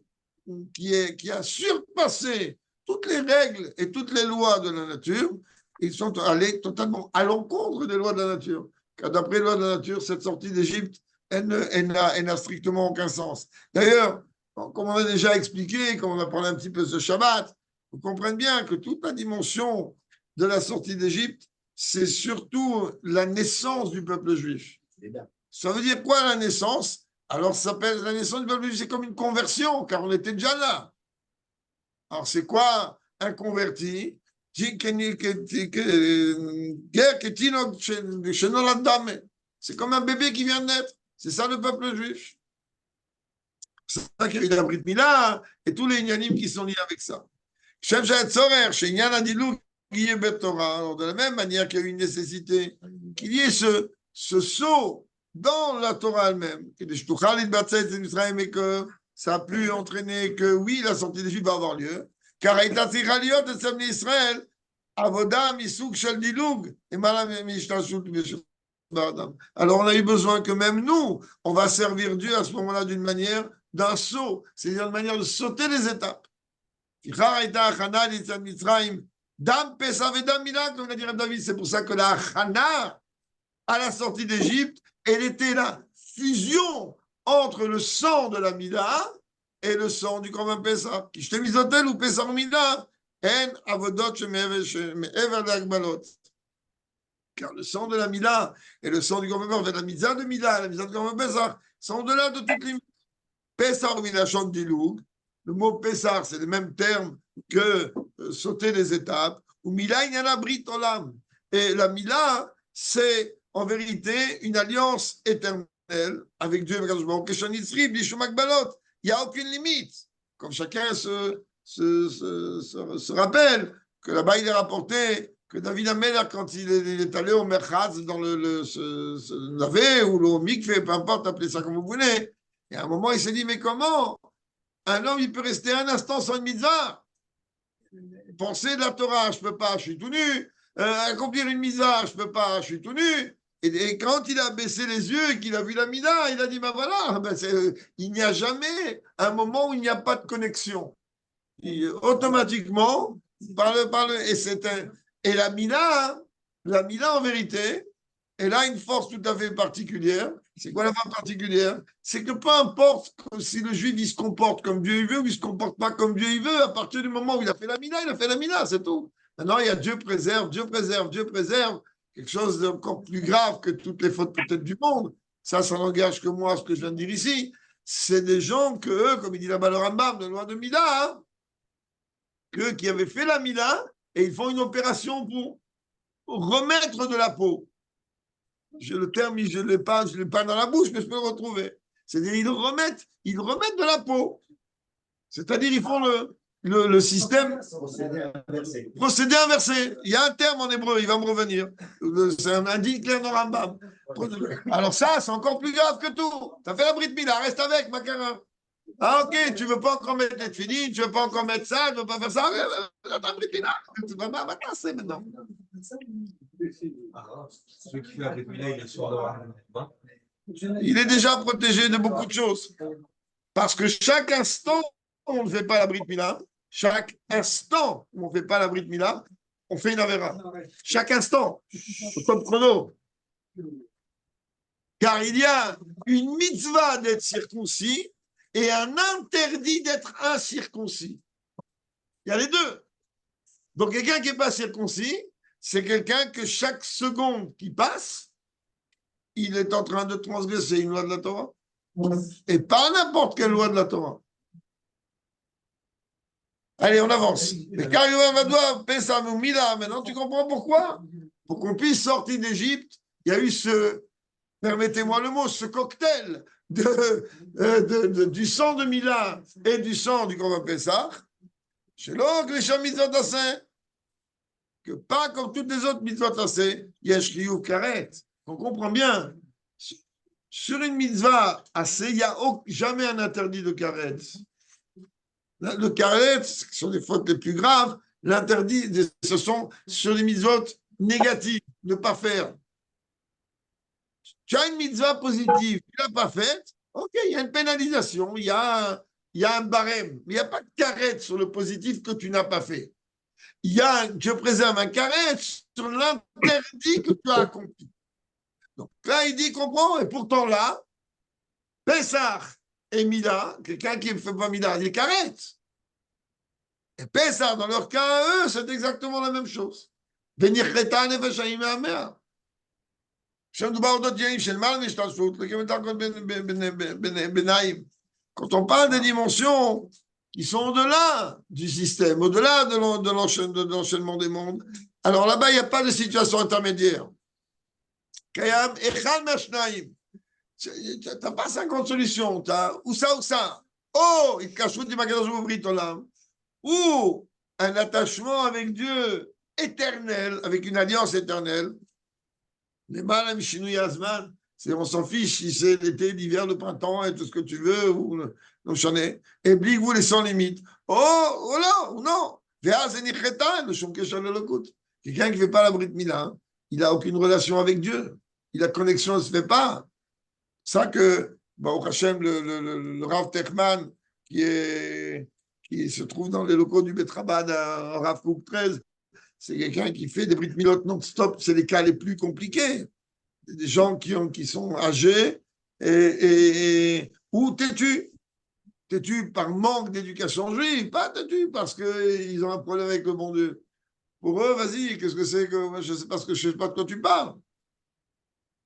a surpassé toutes les règles et toutes les lois de la nature. Ils sont allés totalement à l'encontre des lois de la nature. Car d'après les lois de la nature, cette sortie d'Égypte, elle n'a strictement aucun sens. D'ailleurs, comme on a déjà expliqué, comme on a parlé un petit peu ce Shabbat, vous comprenez bien que toute la dimension de la sortie d'Égypte, c'est surtout la naissance du peuple juif. Ça veut dire quoi la naissance? Alors ça s'appelle la naissance du peuple juif, c'est comme une conversion, car on était déjà là. Alors, c'est quoi un converti? C'est comme un bébé qui vient de naître. C'est ça le peuple juif. C'est ça qu'il y a eu la Brit Mila et tous les Inyanim qui sont liés avec ça. Shem Shet Sorer, chez Inyan Adilou, qui est Bet Torah. Alors, de la même manière qu'il y a eu une nécessité, qu'il y ait ce saut dans la Torah elle-même. Et que ça a pu entraîner que, oui, la sortie d'Égypte va avoir lieu. Car Israël, Avoda, Misouk, Shel Diloug, et Malam, Mishtashut, alors on a eu besoin que même nous, on va servir Dieu à ce moment-là d'une manière d'un saut, c'est-à-dire une manière de sauter les étapes. Dam Pesach et Dam Mila, comme l'a dit David, c'est pour ça que la Hana, à la sortie d'Égypte, elle était la fusion entre le sang de la Mila et le sang du Korban Pesach. Qui je t'ai mis hôtel ou Pesach Mila, en avodot sheme'ever d'agbalot. Car le sang de la Mila et le sang du Korban Pesach, la Mitzah de Mila, la Mitzah du Korban Pesach, sont au-delà de toutes les Pesach Mila Shon Diloug. Le mot Pesach, c'est le même terme que sauter les étapes. Ou Mila, il y en a Brit Olam. Et la Mila, c'est en vérité une alliance éternelle avec Dieu. Il n'y a aucune limite. Comme chacun se rappelle que là-bas, il est rapporté que David Amelach, quand il est allé au Merchatz, dans se laver ou le mikvé, peu importe, appelez ça comme vous voulez, et à un moment, il s'est dit, mais comment un homme, il peut rester un instant sans une mitzvah? Penser de la Torah, je ne peux pas, je suis tout nu. Accomplir une mitzvah, je ne peux pas, je suis tout nu. Et quand il a baissé les yeux et qu'il a vu la Mida, il a dit, ben voilà, il n'y a jamais un moment où il n'y a pas de connexion. Automatiquement, et la Mida en vérité, elle a une force tout à fait particulière. C'est quoi la force particulière? C'est que peu importe si le juif il se comporte comme Dieu il veut ou il ne se comporte pas comme Dieu il veut, à partir du moment où il a fait la Mida, c'est tout. Maintenant, il y a Dieu préserve. Quelque chose d'encore plus grave que toutes les fautes peut-être du monde. Ça n'engage que moi, ce que je viens de dire ici. C'est des gens que eux, comme il dit là-bas le Rambam, de loi de Mida, qui avaient fait la Mida, et ils font une opération pour remettre de la peau. Le terme, je ne l'ai pas dans la bouche, mais je peux le retrouver. C'est-à-dire, ils remettent de la peau. C'est-à-dire, ils font le système. Procédé inversé. Il y a un terme en hébreu, il va me revenir. C'est un indice clair dans Rambam. Alors ça, c'est encore plus grave que tout. Tu as fait la Brit Mila, reste avec, Makara. Ah ok, tu ne veux pas encore mettre les tefilines, tu ne veux pas encore mettre ça, tu ne veux pas faire ça. La Brit Mila, tu vas m'amasser maintenant. Celui qui fait la Brit Mila, il est sûr d'avoir un bain. Il est déjà protégé de beaucoup de choses. Parce que chaque instant, on ne fait pas la Brit Mila. Chaque instant où on ne fait pas la Brit Mila, on fait une Avera. Chaque instant, au top chrono. Car il y a une mitzvah d'être circoncis et un interdit d'être incirconcis. Il y a les deux. Donc quelqu'un qui n'est pas circoncis, c'est quelqu'un que chaque seconde qui passe, il est en train de transgresser une loi de la Torah. Et pas n'importe quelle loi de la Torah. Allez, on avance. Mais maintenant, tu comprends pourquoi? Pour qu'on puisse sortir d'Égypte, il y a eu permettez-moi le mot, ce cocktail du sang de Mila et du sang du Korban Pesach. Chez l'oncle, les mitzvot assez. Que pas comme toutes les autres mitzvot assez, yesh riyuv karet. On comprend bien. Sur une mitzvah assez, il n'y a jamais un interdit de karet. Le karet, ce sont les fautes les plus graves. L'interdit, ce sont sur les mitzvot négatives, ne pas faire. Tu as une mitzvah positive, tu ne l'as pas faite, ok, il y a une pénalisation, il y a un barème, mais il n'y a pas de karet sur le positif que tu n'as pas fait. Je préserve un karet sur l'interdit que tu as accompli. Donc là, il dit, comprends, et pourtant là, Pesach et Mila, quelqu'un qui ne fait pas Mila, il est karet. Et Pesach, dans leur cas à eux, c'est exactement la même chose. Venir Kheta Nefeshayim Amea. Quand on parle des dimensions qui sont au-delà du système, au-delà de l'enchaînement des mondes, alors là-bas, il n'y a pas de situation intermédiaire. Tu n'as pas 50 solutions, tu as ou ça ou ça. Oh, il cache du magasin Olam, ou un attachement avec Dieu éternel, avec une alliance éternelle. Les mal Yazman, c'est on s'en fiche si c'est l'été, l'hiver, le printemps et tout ce que tu veux, ou non, j'en ai. Et vous les sans limite. Oh là, ou non. Quelqu'un qui ne fait pas la Brit Mila, il n'a aucune relation avec Dieu. La connexion ne se fait pas. C'est ça que, au Hachem, le Rav Techman, qui se trouve dans les locaux du Betrabad à Rav Kook 13, c'est quelqu'un qui fait des Brit Milot non-stop. C'est les cas les plus compliqués. Des gens qui sont âgés ou têtus. Têtus par manque d'éducation juive, pas têtus parce qu'ils ont un problème avec le bon Dieu. Pour eux, vas-y, qu'est-ce que c'est que je ne sais pas de quoi tu parles.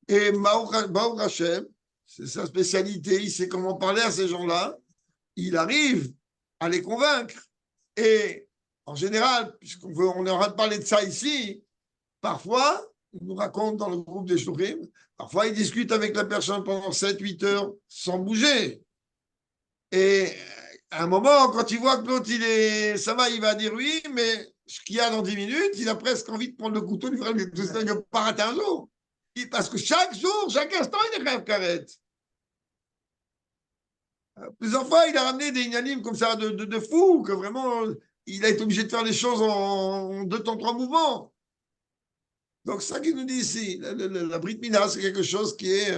Et Baruch Hashem, c'est sa spécialité, il sait comment parler à ces gens-là, il arrive à les convaincre. Et en général, puisqu'on est en train de parler de ça ici, parfois, il nous raconte dans le groupe des Shluchim, parfois il discute avec la personne pendant 7-8 heures sans bouger. Et à un moment, quand il voit que l'autre, ça va, il va dire oui, mais ce qu'il y a dans 10 minutes, il a presque envie de prendre le couteau, il ne va pas rater un jour. Parce que chaque jour, chaque instant, il est rêve carrette. Plusieurs fois, il a ramené des inanimes comme ça de fou, que vraiment, il a été obligé de faire les choses en 2 temps, 3 mouvements. Donc, c'est ça qu'il nous dit ici. La Brit Mila, c'est quelque chose qui est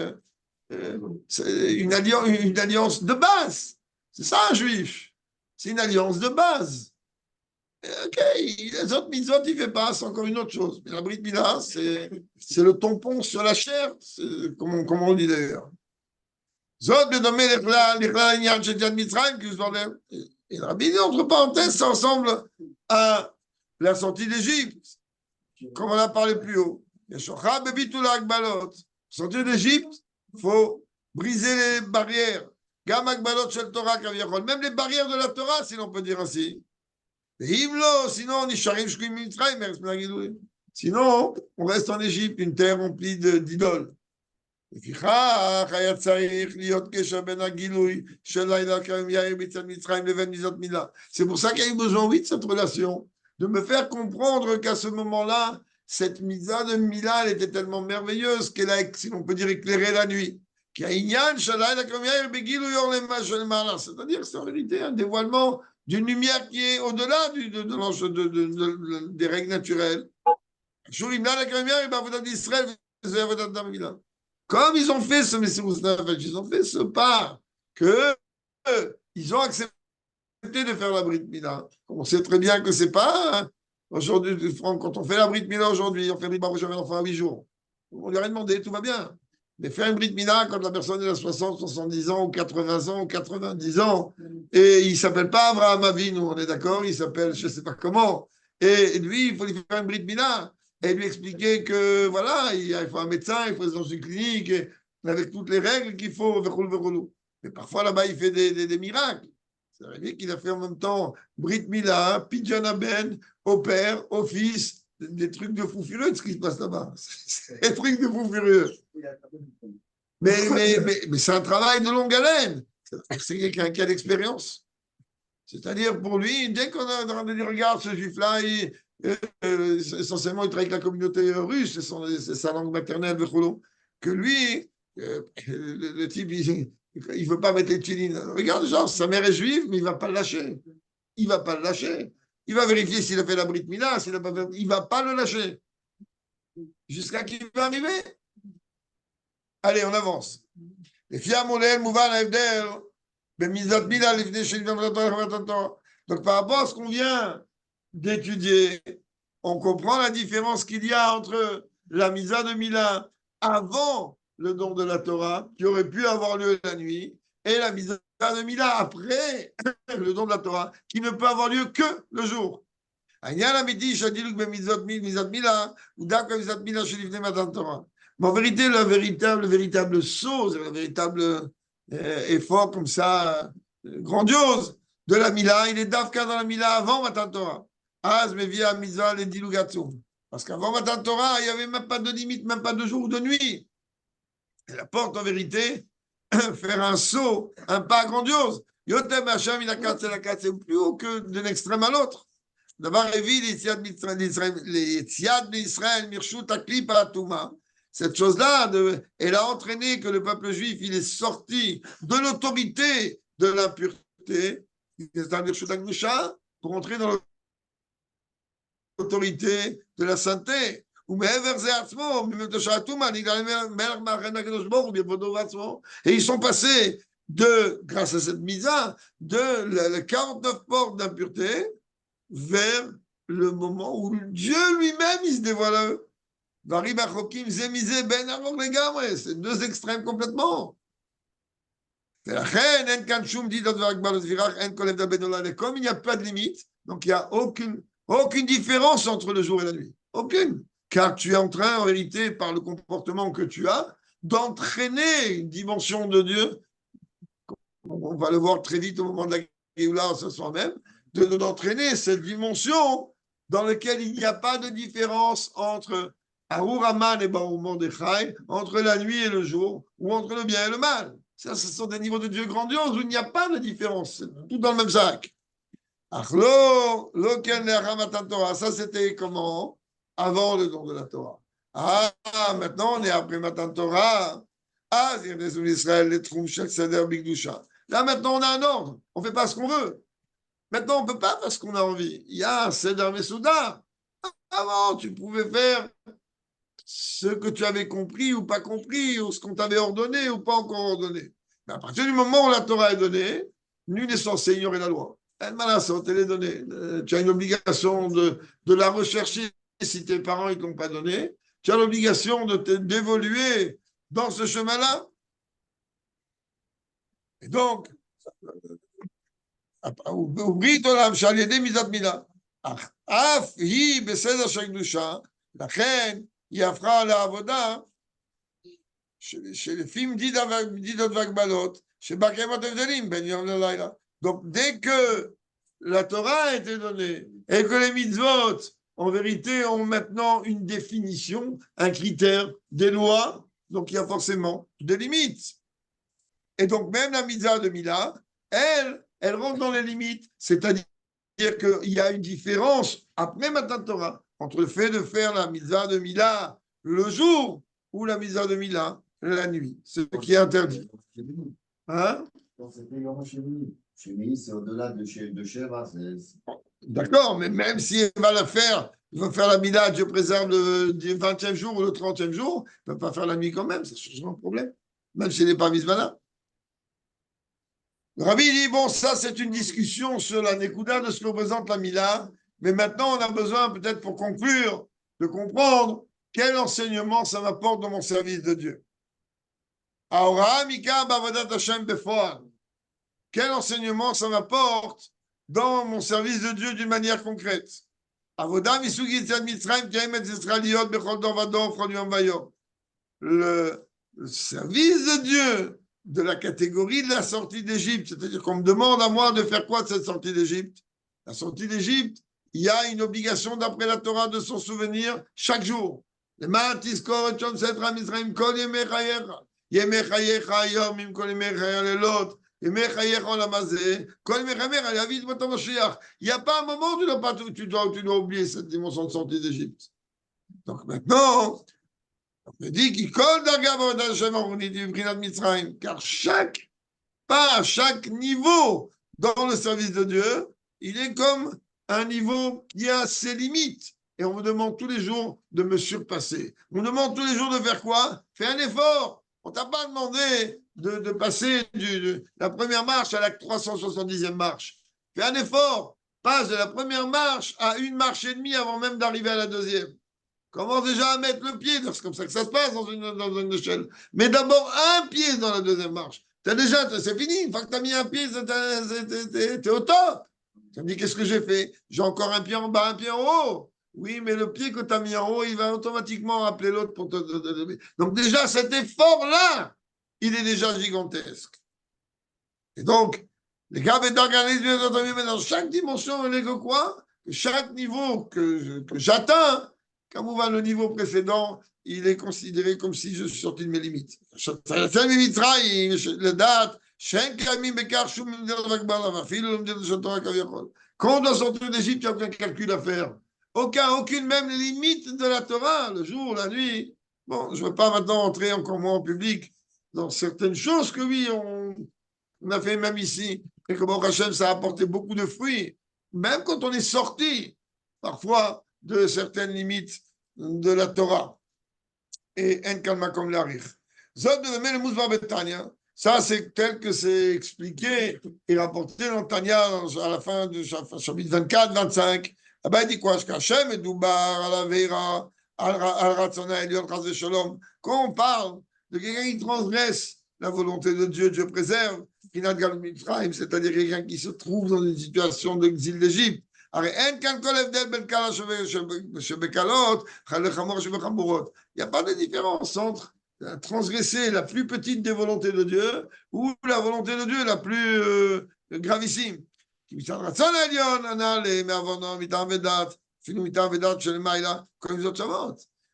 une alliance de base. C'est ça, un juif. C'est une alliance de base. Ok, les autres mitzvot, il ne fait pas, c'est encore une autre chose. Mais la Brit Mila, c'est le tampon sur la chair, comme on dit d'ailleurs. Zot, le nommé l'Ichla, Shediat Mitzrayim, et le Rabbi dit, entre parenthèses, ça ressemble à la sortie d'Égypte, comme on a parlé plus haut. Yeshocha bebitul agbalot. Sortir d'Égypte, il faut briser les barrières. Gam agbalot shel Torah kaviachol. Même les barrières de la Torah, si l'on peut dire ainsi. Sinon, sinon, on reste en Égypte, une terre remplie d'idoles. C'est pour ça qu'il y a eu besoin, oui, de cette relation, de me faire comprendre qu'à ce moment-là, cette mitzvah de Mila, elle était tellement merveilleuse qu'elle a, si l'on peut dire, éclairé la nuit. C'est-à-dire, c'est en vérité un dévoilement d'une lumière qui est au-delà des règles naturelles. Comme ils ont fait ce Messirus Nefesh, ils ont fait ce pas, qu'ils ont accepté de faire la Brit Mila. On sait très bien que c'est pas, hein, aujourd'hui, Franck, quand on fait la Brit Mila aujourd'hui, on fait le Baruch Hashem enfant à 8 jours. On lui a rien demandé, tout va bien. Mais faire une Brit Mila quand la personne est à 60, 70 ans, ou 80 ans, ou 90 ans, et il ne s'appelle pas Abraham Avinu, on est d'accord, il s'appelle je ne sais pas comment. Et lui, il faut lui faire une Brit Mila et lui expliquer que voilà, il faut un médecin, il faut être dans une clinique, et avec toutes les règles qu'il faut, mais parfois là-bas, il fait des miracles. C'est arrivé qu'il a fait en même temps Brit Mila, Pidyon Aben, au père, au fils, des trucs de fou furieux, ce qui se passe là-bas. C'est des trucs de fou furieux. Mais c'est un travail de longue haleine. C'est quelqu'un qui a l'expérience. C'est-à-dire, pour lui, dès qu'on a dit, regarde, ce juif-là, essentiellement, il travaille avec la communauté russe, c'est sa langue maternelle, que lui, le type, il ne veut pas mettre les tchilines. Regarde, genre, sa mère est juive, mais il ne va pas le lâcher. Il ne va pas le lâcher. Il va vérifier s'il a fait la Brit Mila, s'il a pas fait... il ne va pas le lâcher. Jusqu'à qu'il va arriver. Allez, on avance. Les fiamolel, mouvan, avdel, bemizat mila, les fnei donc, par rapport à ce qu'on vient d'étudier, on comprend la différence qu'il y a entre la misa de Mila avant le don de la Torah, qui aurait pu avoir lieu la nuit, et la misa de Mila après le don de la Torah, qui ne peut avoir lieu que le jour. Mais en vérité, le véritable saut, le véritable effort comme ça, grandiose, de la Mila, il est d'Afka dans la Mila avant Matan Torah. Az mevia mitzvah le dilugatzum. Parce qu'avant Matan Torah, il n'y avait même pas de limite, même pas de jour ou de nuit. Elle apporte en vérité faire un saut, un pas grandiose. Yotem Hashem, il a cassé la casse, c'est plus haut que d'un extrême à l'autre. D'abord, les Yetziad d'Israël, Mirshut Akli Touma. Cette chose-là, elle a entraîné que le peuple juif, il est sorti de l'autorité de l'impureté, pour entrer dans l'autorité de la sainteté. Et ils sont passés grâce à cette mise de les 49 portes d'impureté vers le moment où Dieu lui-même il se dévoile à eux. C'est deux extrêmes complètement. Comme il n'y a pas de limite, donc il n'y a aucune différence entre le jour et la nuit. Aucune. Car tu es en train, en réalité, par le comportement que tu as, d'entraîner une dimension de Dieu. On va le voir très vite au moment de la Géoula, ce soir même, d'entraîner cette dimension dans laquelle il n'y a pas de différence entre Arur Aman et Baruch Mordechai, entre la nuit et le jour, ou entre le bien et le mal. Ça, ce sont des niveaux de Dieu grandioses où il n'y a pas de différence. C'est tout dans le même sac. Ça, c'était comment? Avant le don de la Torah. Ah, maintenant, on est après Matan Torah. Ah, c'est Israël, les Troum, Shel Seder, Bigdusha. Là, maintenant, on a un ordre. On ne fait pas ce qu'on veut. Maintenant, on ne peut pas faire ce qu'on a envie. Il y a un Seder Mesouda. Avant, tu pouvais faire ce que tu avais compris ou pas compris, ou ce qu'on t'avait ordonné ou pas encore ordonné. Mais à partir du moment où la Torah est donnée, nul n'est censé ignorer la loi. Elle est donnée. Tu as une obligation de la rechercher si tes parents ne te l'ont pas donnée. Tu as l'obligation d'évoluer dans ce chemin-là. Et donc, oublie ton âme, Shaliede Mizat Mila. Af, hi, Beseda Shagdusha, la reine, Yafra la Avoda, chez les films d'Idot Vagbalot, chez Bakemot Evdelim, Ben Yom Laila. Donc, dès que la Torah a été donnée et que les mitzvot, en vérité, ont maintenant une définition, un critère, des lois, donc il y a forcément des limites. Et donc, même la mitzvah de Mila, elle rentre dans les limites, c'est-à-dire qu'il y a une différence après Matan Torah entre le fait de faire la mitzvah de Mila le jour ou la mitzvah de Mila la nuit. C'est ce qui est interdit. Hein? Chez Mili, c'est au-delà de Sheva. D'accord, mais même si elle va la faire, il va faire la Mila, Dieu préserve le 20e jour ou le 30e jour, il ne va pas faire la nuit quand même, ça change un problème. Même si elle n'est pas Mizvana. Le Rabbi dit, bon, ça c'est une discussion sur la Nekuda de ce que représente la Mila, mais maintenant on a besoin peut-être pour conclure de comprendre quel enseignement ça m'apporte dans mon service de Dieu. Quel enseignement ça m'apporte dans mon service de Dieu d'une manière concrète. Le service de Dieu de la catégorie de la sortie d'Égypte, c'est-à-dire qu'on me demande à moi de faire quoi de cette sortie d'Égypte. La sortie d'Égypte, il y a une obligation d'après la Torah de s'en souvenir chaque jour. Elle a Il n'y a pas un moment où tu dois oublier cette dimension de sortie d'Égypte. Donc maintenant, on me dit qu'il colle car chaque pas, chaque niveau dans le service de Dieu, il est comme un niveau qui a ses limites. Et on me demande tous les jours de me surpasser. On me demande tous les jours de faire quoi? Fais un effort. On ne t'a pas demandé de passer de la première marche à la 370e marche. Fais un effort. Passe de la première marche à une marche et demie avant même d'arriver à la deuxième. Commence déjà à mettre le pied. C'est comme ça que ça se passe dans une échelle. Mais d'abord, un pied dans la deuxième marche. C'est fini. Une fois que tu as mis un pied, t'es au top. Tu me dis, qu'est-ce que j'ai fait? J'ai encore un pied en bas, un pied en haut. Oui, mais le pied que tu as mis en haut, il va automatiquement appeler l'autre pour te... Donc déjà, cet effort-là, il est déjà gigantesque. Et donc, les gars, dans chaque dimension, il est que quoi? Chaque niveau que j'atteins, comme on va le niveau précédent, il est considéré comme si je suis sorti de mes limites. La date, Quand on doit sortir d'Égypte, il n'y a aucun calcul à faire. Aucune même limite de la Torah, le jour, la nuit. Bon, je ne veux pas maintenant entrer encore moins en public dans certaines choses que oui, on a fait même ici. Et que bon, Hachem, ça a apporté beaucoup de fruits. Même quand on est sorti, parfois, de certaines limites de la Torah. Et en kalma comme l'arich. Zod de le Mouzbar Betania. Ça, c'est tel que c'est expliqué et rapporté dans Tania à la fin du chapitre 24, 25. Ah ben, il dit quoi? Qu'Hachem et Doubar, à la Vera, à Ratzona, Eliot, Chaz Shalom. Quand on parle de quelqu'un qui transgresse la volonté de Dieu, Dieu préserve, c'est-à-dire quelqu'un qui se trouve dans une situation d'exil d'Égypte. Il n'y a pas de différence entre transgresser la plus petite des volontés de Dieu ou la volonté de Dieu la plus gravissime.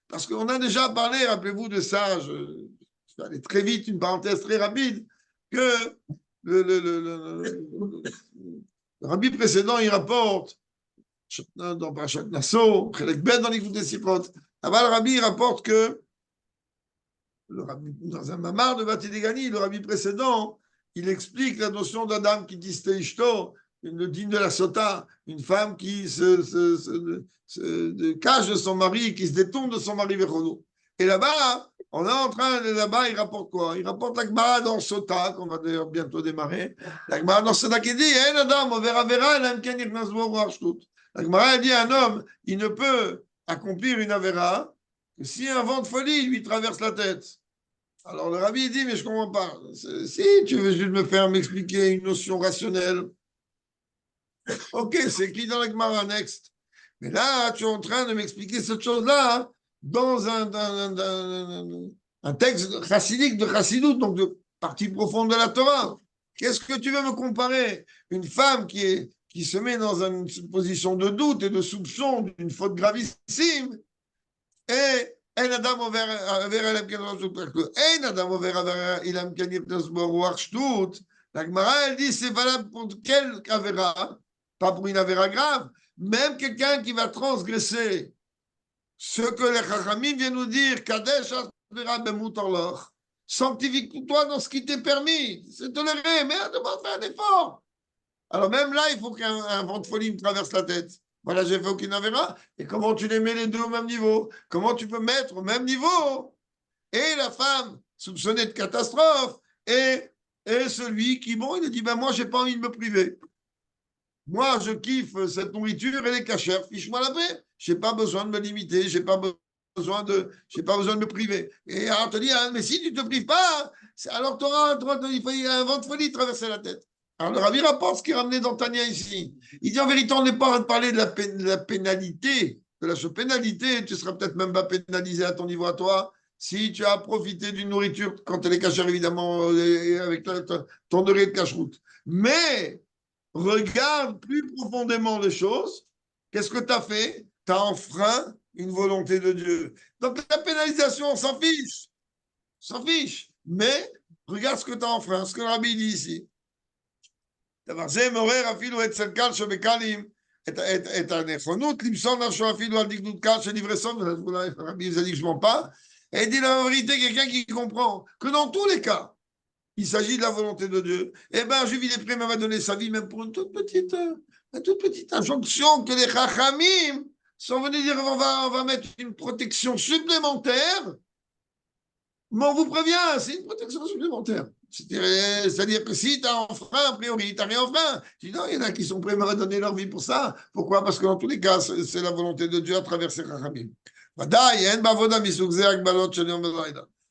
Parce qu'on a déjà parlé, rappelez-vous de ça, je vais aller très vite, une parenthèse très rapide, que le rabbi précédent, il rapporte dans Parashat Nassau, dans l'écoute des Sikhot, là-bas, le rabbi rapporte que dans un mamar de Batidegani, le rabbi précédent, il explique la notion d'Adam qui dit Steishto, le digne de la sota, une femme qui se cache de son mari, qui se détourne de son mari Vechono. Et là-bas, on est en train, là-bas, il rapporte quoi? Il rapporte la Gemara dans Sota, qu'on va d'ailleurs bientôt démarrer. La Gemara dans Sota qui dit Adam, on verra, la Gemara dit un homme, il ne peut accomplir une Avera que si un vent de folie lui traverse la tête. Alors le rabbi dit, mais je ne comprends pas. Si tu veux juste me faire m'expliquer une notion rationnelle, ok, c'est écrit dans la Gemara next. Mais là, tu es en train de m'expliquer cette chose-là dans un texte chassidique de Chassidut, donc de partie profonde de la Torah. Qu'est-ce que tu veux me comparer? Une femme qui se met dans une position de doute et de soupçon d'une faute gravissime et la Gemara, elle dit c'est valable pour quelle Avera? Pas pour une Avera grave. Même quelqu'un qui va transgresser ce que les Chachamim viennent nous dire, Kadesh sanctifie-toi dans ce qui t'est permis. C'est toléré, mais demande de faire un effort. Alors même là, il faut qu'un vent de folie me traverse la tête. Voilà, j'ai fait aucune Avera. Et comment tu les mets les deux au même niveau? Comment tu peux mettre au même niveau et la femme soupçonnée de catastrophe et celui qui, bon, il a dit, ben moi, j'ai pas envie de me priver. Moi, je kiffe cette nourriture et les cachères. Fiche-moi la paix. J'ai pas besoin de me limiter. J'ai pas besoin de me priver. Et alors, te dit, ah, mais si tu te prives pas, alors il faut un vent de folie traverser la tête. Alors, le rabbi rapporte ce qui est ramené dans Tania ici. Il dit, en vérité, on n'est pas en train de parler de la pénalité, de la pénalité. Tu seras peut-être même pas pénalisé à ton niveau à toi si tu as profité d'une nourriture, quand elle est cachère, évidemment, avec ton degré de cache-route. Mais regarde plus profondément les choses. Qu'est-ce que tu as fait? Tu as enfreint une volonté de Dieu. Donc la pénalisation, on s'en fiche. On s'en fiche. Mais regarde ce que tu as enfreint, ce que le rabbi dit ici. את הנכונות למסור נפשו אפילו על דקדוק קל של סוף, רבי nous a dit que je mens pas, et il dit la vérité, quelqu'un qui comprend que dans tous les cas, il s'agit de la volonté de Dieu, eh bien, je vis les prêts, va donner sa vie même pour une toute petite injonction que les Chachamim sont venus dire on va mettre une protection supplémentaire, mais on vous prévient, c'est une protection supplémentaire. C'est-à-dire que si tu as enfreint, a priori, tu n'as rien enfreint. Tu dis non, il y en a qui sont prêts à donner leur vie pour ça. Pourquoi? Parce que dans tous les cas, c'est la volonté de Dieu à travers ses Chachamim.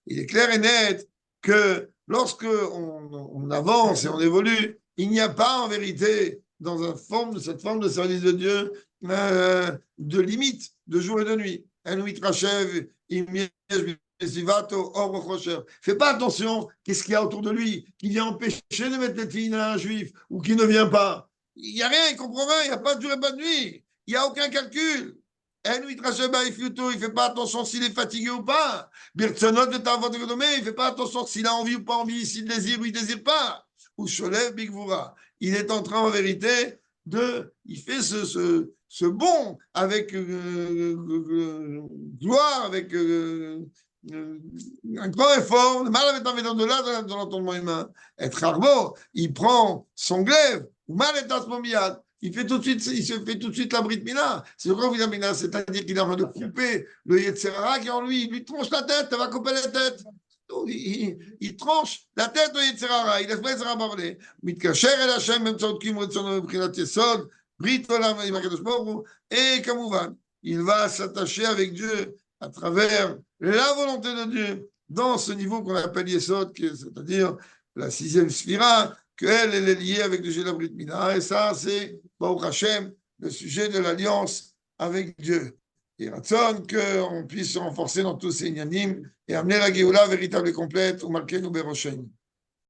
Il est clair et net que lorsque on avance et on évolue, il n'y a pas en vérité, dans cette forme de service de Dieu, de limite de jour et de nuit. Fais pas attention, qu'est-ce qu'il y a autour de lui qui vient empêcher de mettre les filles à un juif ou qui ne vient pas. Il n'y a rien, il comprend rien, il n'y a pas de jour et pas de nuit. Il n'y a aucun calcul. Il ne fait pas attention s'il est fatigué ou pas. Il ne fait pas attention s'il a envie ou pas envie, s'il désire ou il ne désire pas. ou Sholev Bigvura. Il est en train en vérité il fait ce bond avec gloire, avec un grand effort, mal avec un de là dans l'entendement humain. Être rarement, il prend son glaive, ou mal est asmomiad. Il se fait tout de suite la Brit Mila. C'est quoi Brit Mila? C'est-à-dire qu'il est en train de couper le Yetzerara qui est en lui. Il lui tranche la tête, ça va couper la tête. Il tranche la tête au Yetzerara. Il laisse pas Yetzerara parler. Mitkacher el Hashem, même sans aucun retson de Brinat Yesod, Brit Olam, et Kamouvan. Il va s'attacher avec Dieu à travers la volonté de Dieu dans ce niveau qu'on appelle Yesod, c'est-à-dire la 6e sphira, qu'elle est liée avec le sujet de la Brit Mila. Et ça, c'est, Baruch Hashem, le sujet de l'alliance avec Dieu. Et Ratson, qu'on puisse se renforcer dans tous ces inyanim et amener la Géoula véritable et complète, ou marquer nous Beroshen.